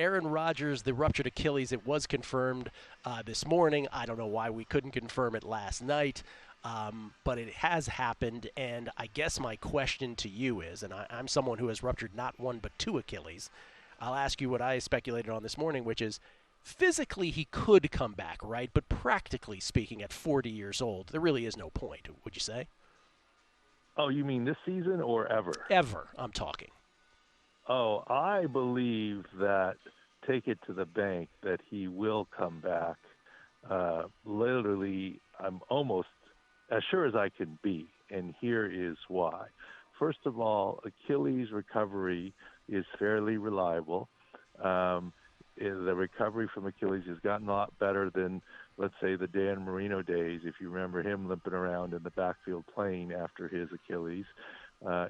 Aaron Rodgers, the ruptured Achilles, it was confirmed this morning. I don't know why we couldn't confirm it last night, but it has happened. And I guess my question to you is, and I'm someone who has ruptured not one but two Achilles, I'll ask you what I speculated on this morning, which is physically he could come back, right? But practically speaking, at 40 years old, there really is no point, would you say? Oh, you mean this season or ever? Ever, I'm talking. Oh, I believe that, take it to the bank, that he will come back. Literally, I'm almost as sure as I can be, and here is why. First of all, Achilles recovery is fairly reliable. The recovery from Achilles has gotten a lot better than, let's say, the Dan Marino days, if you remember him limping around in the backfield playing after his Achilles.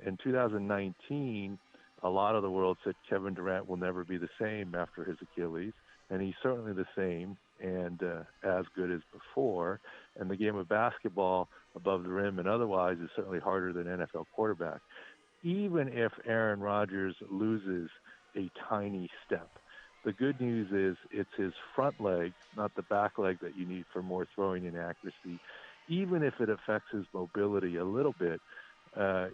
In 2019, a lot of the world said Kevin Durant will never be the same after his Achilles, and he's certainly the same and as good as before. And the game of basketball above the rim and otherwise is certainly harder than NFL quarterback. Even if Aaron Rodgers loses a tiny step, the good news is it's his front leg, not the back leg that you need for more throwing and accuracy. Even if it affects his mobility a little bit,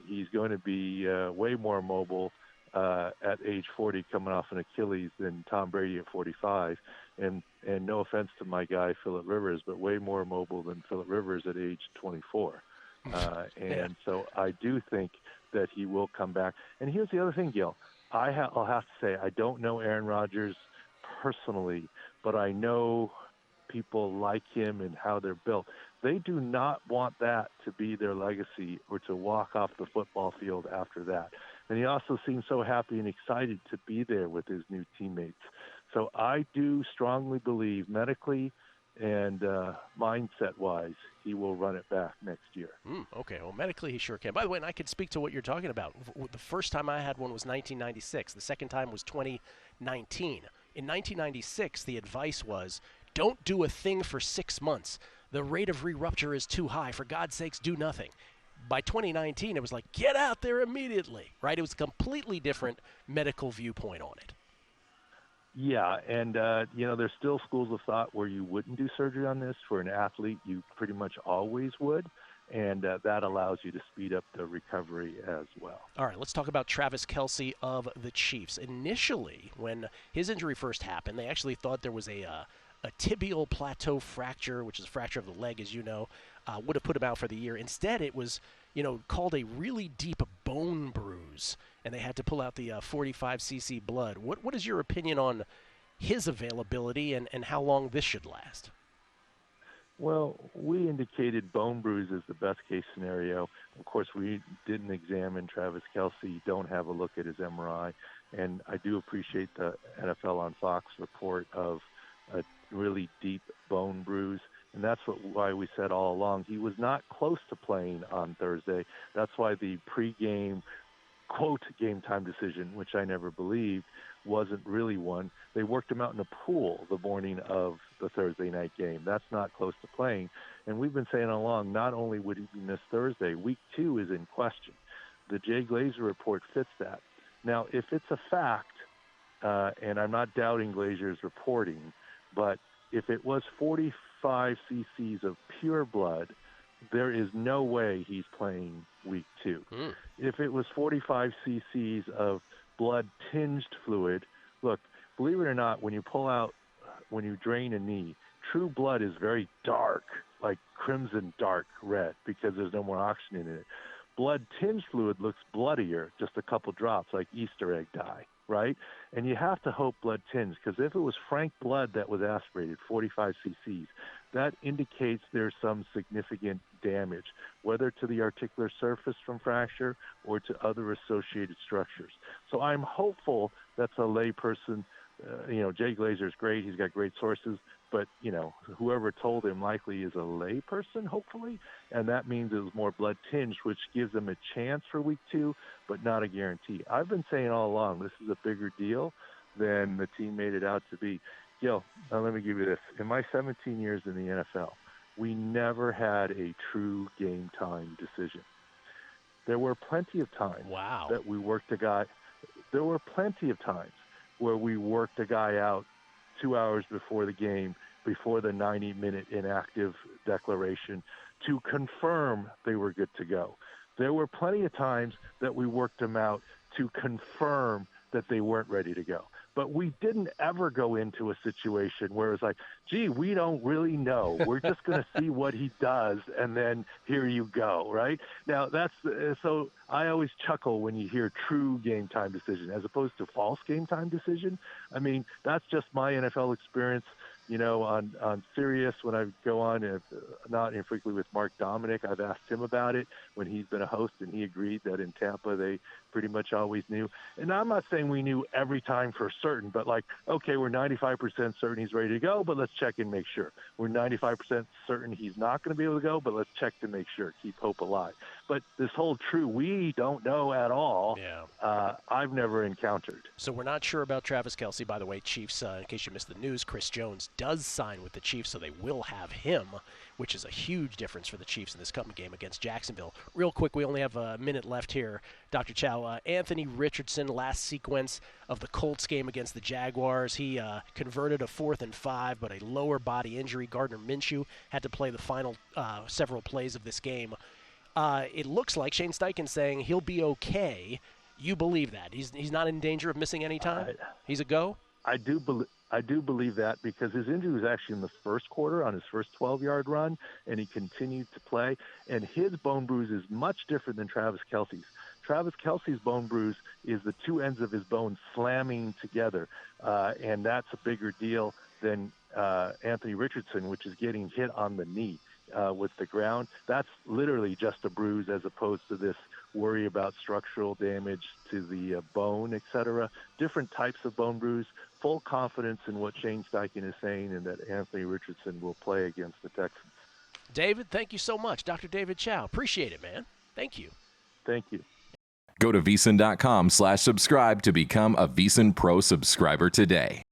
he's going to be way more mobile at age 40 coming off an Achilles than Tom Brady at 45. And no offense to my guy, Phillip Rivers, but way more mobile than Phillip Rivers at age 24. So I do think that he will come back. And here's the other thing, Gil. I'll have to say, I don't know Aaron Rodgers personally, but I know people like him and how they're built. They do not want that to be their legacy or to walk off the football field after that. And he also seems so happy and excited to be there with his new teammates. So I do strongly believe medically and mindset-wise, he will run it back next year. Okay, well, medically he sure can. By the way, and I could speak to what you're talking about. The first time I had one was 1996. The second time was 2019. In 1996, the advice was, don't do a thing for 6 months. The rate of re-rupture is too high. For God's sakes, do nothing. By 2019, it was like, get out there immediately, right? It was a completely different medical viewpoint on it. Yeah, and, there's still schools of thought where you wouldn't do surgery on this. For an athlete, you pretty much always would, and that allows you to speed up the recovery as well. All right, let's talk about Travis Kelce of the Chiefs. Initially, when his injury first happened, they actually thought there was a tibial plateau fracture, which is a fracture of the leg, as you know, would have put him out for the year. Instead, it was, called a really deep bone bruise, and they had to pull out the 45 cc blood. What is your opinion on his availability and how long this should last? Well, we indicated bone bruise is the best case scenario. Of course, we didn't examine Travis Kelce, don't have a look at his MRI, and I do appreciate the NFL on Fox report of a really deep bone bruise. And that's why we said all along he was not close to playing on Thursday. That's why the pregame, quote, game time decision, which I never believed, wasn't really one. They worked him out in a pool the morning of the Thursday night game. That's not close to playing. And we've been saying all along, not only would he miss Thursday, week 2 is in question. The Jay Glazer report fits that. Now, if it's a fact, and I'm not doubting Glazer's reporting, but if it was 45 cc's of pure blood, there is no way he's playing week 2. If it was 45 cc's of blood-tinged fluid, look, believe it or not, when you drain a knee, true blood is very dark, like crimson dark red, because there's no more oxygen in it. Blood-tinged fluid looks bloodier, just a couple drops, like Easter egg dye, right? And you have to hope blood tinged, because if it was frank blood that was aspirated, 45 cc's, that indicates there's some significant damage, whether to the articular surface from fracture or to other associated structures. So I'm hopeful that's a layperson. Jay Glazer's great. He's got great sources. But, whoever told him likely is a layperson, hopefully. And that means it was more blood tinged, which gives them a chance for week 2, but not a guarantee. I've been saying all along this is a bigger deal than the team made it out to be. Gil, now let me give you this. In my 17 years in the NFL, we never had a true game time decision. There were plenty of times that we worked a guy. There were plenty of times where we worked a guy out 2 hours before the game, before the 90-minute inactive declaration, to confirm they were good to go. There were plenty of times that we worked them out to confirm that they weren't ready to go. But we didn't ever go into a situation where it's like, gee, we don't really know. We're just going to see what he does, and then here you go, right? Now, so I always chuckle when you hear true game time decision as opposed to false game time decision. I mean, that's just my NFL experience. On Sirius, when I go on, not infrequently with Mark Dominic, I've asked him about it when he's been a host, and he agreed that in Tampa they pretty much always knew. And I'm not saying we knew every time for certain, but okay, we're 95% certain he's ready to go, but let's check and make sure. We're 95% certain he's not going to be able to go, but let's check to make sure, keep hope alive. But this whole we don't know at all, I've never encountered. So we're not sure about Travis Kelce. By the way, Chiefs, in case you missed the news, Chris Jones does sign with the Chiefs, so they will have him, which is a huge difference for the Chiefs in this coming game against Jacksonville. Real quick, we only have a minute left here, Dr. Chao. Anthony Richardson, last sequence of the Colts game against the Jaguars. He converted a 4th and 5, but a lower body injury. Gardner Minshew had to play the final several plays of this game. It looks like Shane Steichen's saying he'll be okay. You believe that? He's not in danger of missing any time? He's a go? I do believe that because his injury was actually in the first quarter on his first 12-yard run, and he continued to play. And his bone bruise is much different than Travis Kelce's. Travis Kelce's bone bruise is the two ends of his bone slamming together, and that's a bigger deal than Anthony Richardson, which is getting hit on the knee with the ground. That's literally just a bruise as opposed to this worry about structural damage to the bone, etc. Different types of bone bruise. Full confidence in what Shane Steichen is saying and that Anthony Richardson will play against the Texans. David, thank you so much. Dr. David Chao. Appreciate it, man. Thank you. Thank you. Go to VSiN.com/subscribe to become a VSiN Pro subscriber today.